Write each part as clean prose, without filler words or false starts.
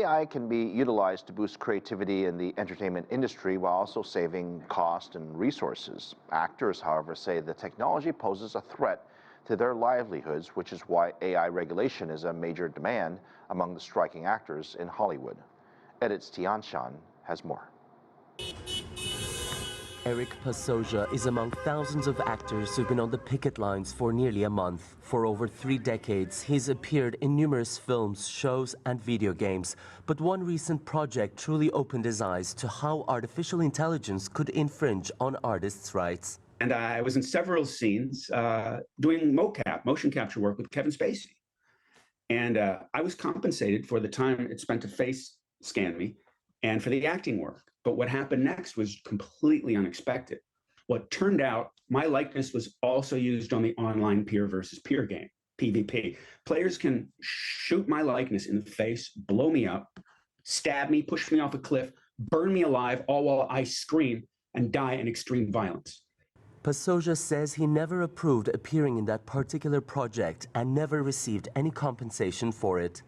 AI can be utilized to boost creativity in the entertainment industry while also saving cost and resources. Actors, however, say the technology poses a threat to their livelihoods, which is why AI regulation is a major demand among the striking actors in Hollywood. Edits Tianshan has more. Eric Pasoja is among thousands of actors who've been on the picket lines for nearly a month. For over 3 decades, he's appeared in numerous films, shows, and video games. But one recent project truly opened his eyes to how artificial intelligence could infringe on artists' rights. And I was in several scenes doing mocap, motion capture work with Kevin Spacey. And I was compensated for the time it spent to face scan me and for the acting work. But what happened next was completely unexpected. What turned out, my likeness was also used on the online peer versus peer game, PvP. Players can shoot my likeness in the face, blow me up, stab me, push me off a cliff, burn me alive, all while I scream and die in extreme violence. Pasoja says he never approved appearing in that particular project and never received any compensation for it.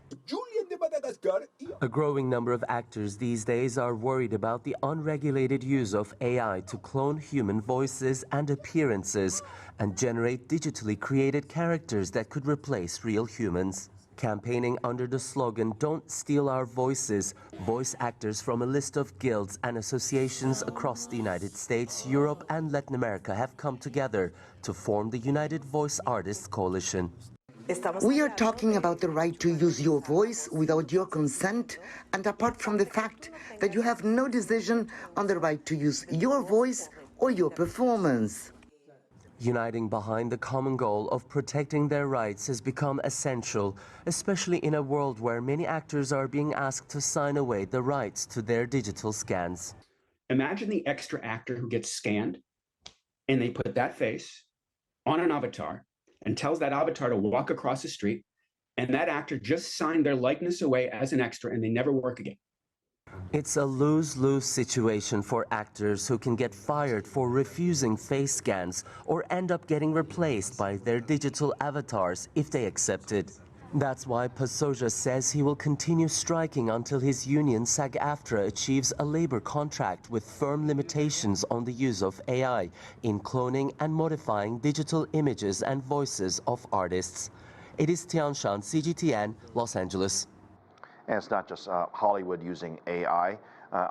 A growing number of actors these days are worried about the unregulated use of AI to clone human voices and appearances and generate digitally created characters that could replace real humans. Campaigning under the slogan, "Don't Steal Our Voices," voice actors from a list of guilds and associations across the United States, Europe, and Latin America have come together to form the United Voice Artists Coalition. We are talking about the right to use your voice without your consent, and apart from the fact that you have no decision on the right to use your voice or your performance. Uniting behind the common goal of protecting their rights has become essential, especially in a world where many actors are being asked to sign away the rights to their digital scans. Imagine the extra actor who gets scanned and they put that face on an avatar and tells that avatar to walk across the street, and that actor just signed their likeness away as an extra and they never work again. It's a lose-lose situation for actors who can get fired for refusing face scans or end up getting replaced by their digital avatars if they accept it. That's why Pasoja says he will continue striking until his union SAG-AFTRA achieves a labor contract with firm limitations on the use of AI in cloning and modifying digital images and voices of artists. It is Tianshan, CGTN, Los Angeles. And it's not just Hollywood using AI.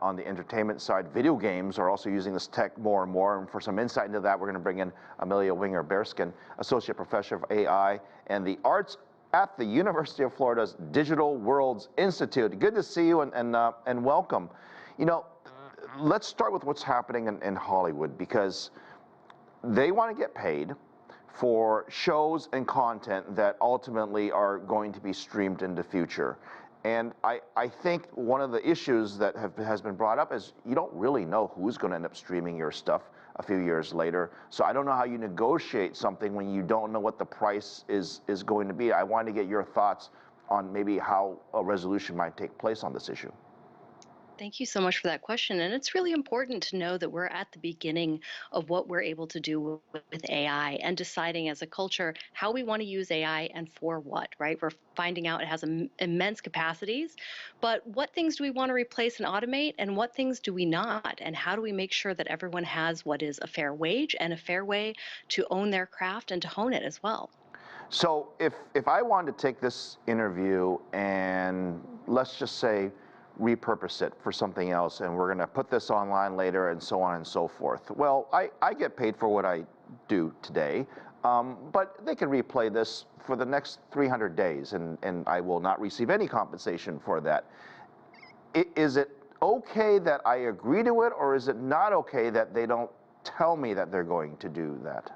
On the entertainment side, video games are also using this tech more and more. And for some insight into that, we're going to bring in Amelia Winger-Bearskin, Associate Professor of AI and the Arts at the University of Florida's Digital Worlds Institute. Good to see you and welcome. You know, let's start with what's happening in Hollywood, because they want to get paid for shows and content that ultimately are going to be streamed in the future. And I think one of the issues that has been brought up is you don't really know who's going to end up streaming your stuff a few years later. So I don't know how you negotiate something when you don't know what the price is going to be. I wanted to get your thoughts on maybe how a resolution might take place on this issue. Thank you so much for that question. And it's really important to know that we're at the beginning of what we're able to do with AI and deciding as a culture how we want to use AI and for what, right? We're finding out it has immense capacities, but what things do we want to replace and automate, and what things do we not? And how do we make sure that everyone has what is a fair wage and a fair way to own their craft and to hone it as well? So if I wanted to take this interview and let's just say repurpose it for something else, and we're going to put this online later and so on and so forth. Well, I get paid for what I do today, but they can replay this for the next 300 days, and I will not receive any compensation for that. Is it okay that I agree to it, or is it not okay that they don't tell me that they're going to do that?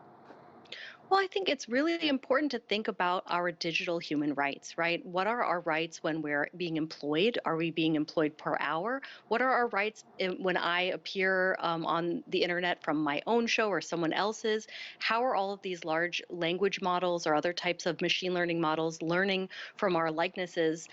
Well, I think it's really important to think about our digital human rights, right? What are our rights when we're being employed? Are we being employed per hour? What are our rights when I appear on the internet from my own show or someone else's? How are all of these large language models or other types of machine learning models learning from our likenesses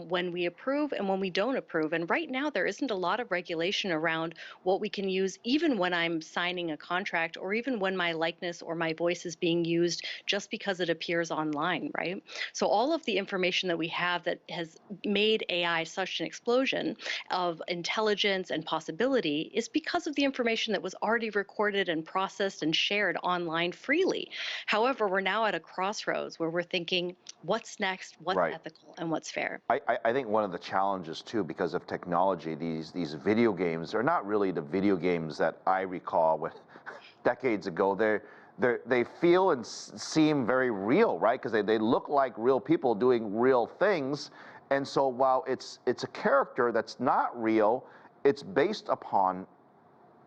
when we approve and when we don't approve? And right now, there isn't a lot of regulation around what we can use, even when I'm signing a contract or even when my likeness or my voice is being being used just because it appears online, right? So all of the information that we have that has made AI such an explosion of intelligence and possibility is because of the information that was already recorded and processed and shared online freely. However, we're now at a crossroads where we're thinking, what's next, what's Right. ethical, and what's fair? I think one of the challenges too, because of technology, these video games are not really the video games that I recall with decades ago. They feel and seem very real, right? Because they look like real people doing real things. And so while it's a character that's not real, it's based upon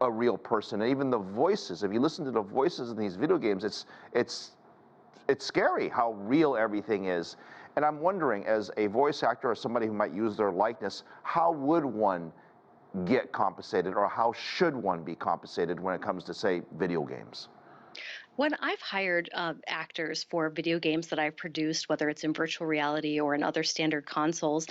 a real person. And even the voices, if you listen to the voices in these video games, it's scary how real everything is. And I'm wondering, as a voice actor or somebody who might use their likeness, how would one get compensated, or how should one be compensated when it comes to, say, video games? When I've hired actors for video games that I've produced, whether it's in virtual reality or in other standard consoles,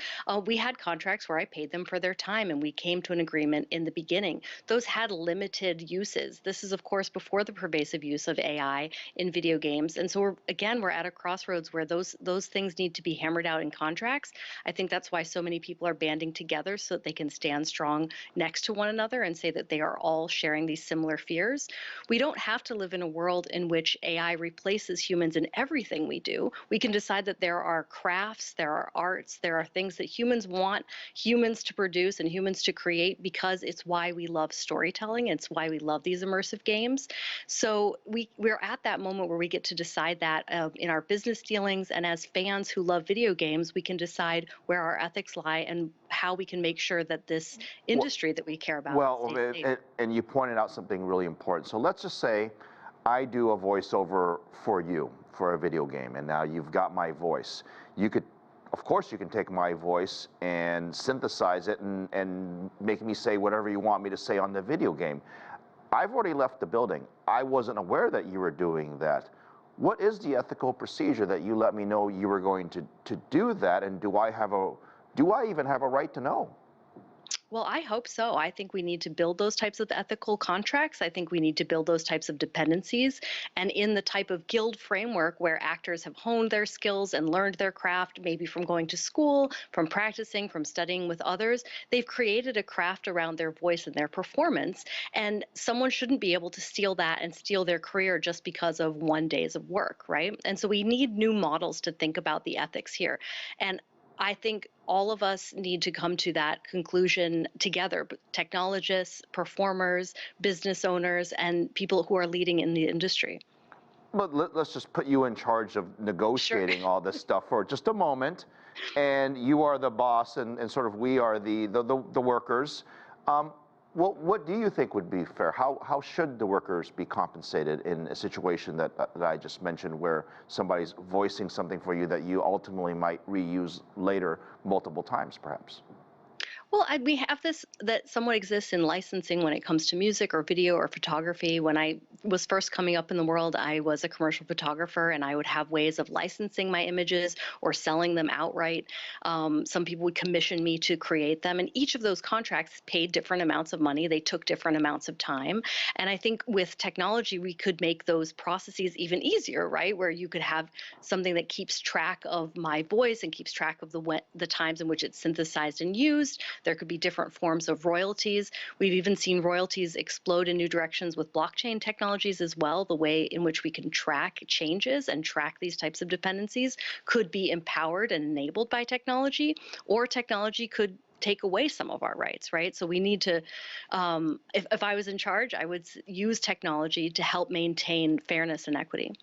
we had contracts where I paid them for their time, and we came to an agreement in the beginning. Those had limited uses. This is, of course, before the pervasive use of AI in video games, and so we're at a crossroads where those things need to be hammered out in contracts. I think that's why so many people are banding together so that they can stand strong next to one another and say that they are all sharing these similar fears. We don't have to live in a world in which AI replaces humans in everything we do. We can decide that there are crafts, there are arts, there are things that humans want humans to produce and humans to create, because it's why we love storytelling. It's why we love these immersive games. So we're at that moment where we get to decide that in our business dealings, and as fans who love video games, we can decide where our ethics lie and how we can make sure that this industry that we care about stays safe. And you pointed out something really important. So let's just say I do a voiceover for you for a video game, and now you've got my voice. You could, of course, you can take my voice and synthesize it and make me say whatever you want me to say on the video game. I've already left the building. I wasn't aware that you were doing that. What is the ethical procedure that you let me know you were going to do that, and do I even have a right to know? Well, I hope so. I think we need to build those types of ethical contracts. I think we need to build those types of dependencies. And in the type of guild framework where actors have honed their skills and learned their craft, maybe from going to school, from practicing, from studying with others, they've created a craft around their voice and their performance. And someone shouldn't be able to steal that and steal their career just because of one day's of work, right? And so we need new models to think about the ethics here. And I think all of us need to come to that conclusion together, technologists, performers, business owners, and people who are leading in the industry. But let's just put you in charge of negotiating all this stuff for just a moment, and you are the boss, and sort of we are the workers. What do you think would be fair? How should the workers be compensated in a situation that I just mentioned, where somebody's voicing something for you that you ultimately might reuse later multiple times, perhaps? Well, we have this that somewhat exists in licensing when it comes to music or video or photography. When I was first coming up in the world, I was a commercial photographer, and I would have ways of licensing my images or selling them outright. Some people would commission me to create them, and each of those contracts paid different amounts of money. They took different amounts of time. And I think with technology, we could make those processes even easier, right? Where you could have something that keeps track of my voice and keeps track of the times in which it's synthesized and used. There could be different forms of royalties. We've even seen royalties explode in new directions with blockchain technologies as well. The way in which we can track changes and track these types of dependencies could be empowered and enabled by technology, or technology could take away some of our rights, right? So we need to, if I was in charge, I would use technology to help maintain fairness and equity.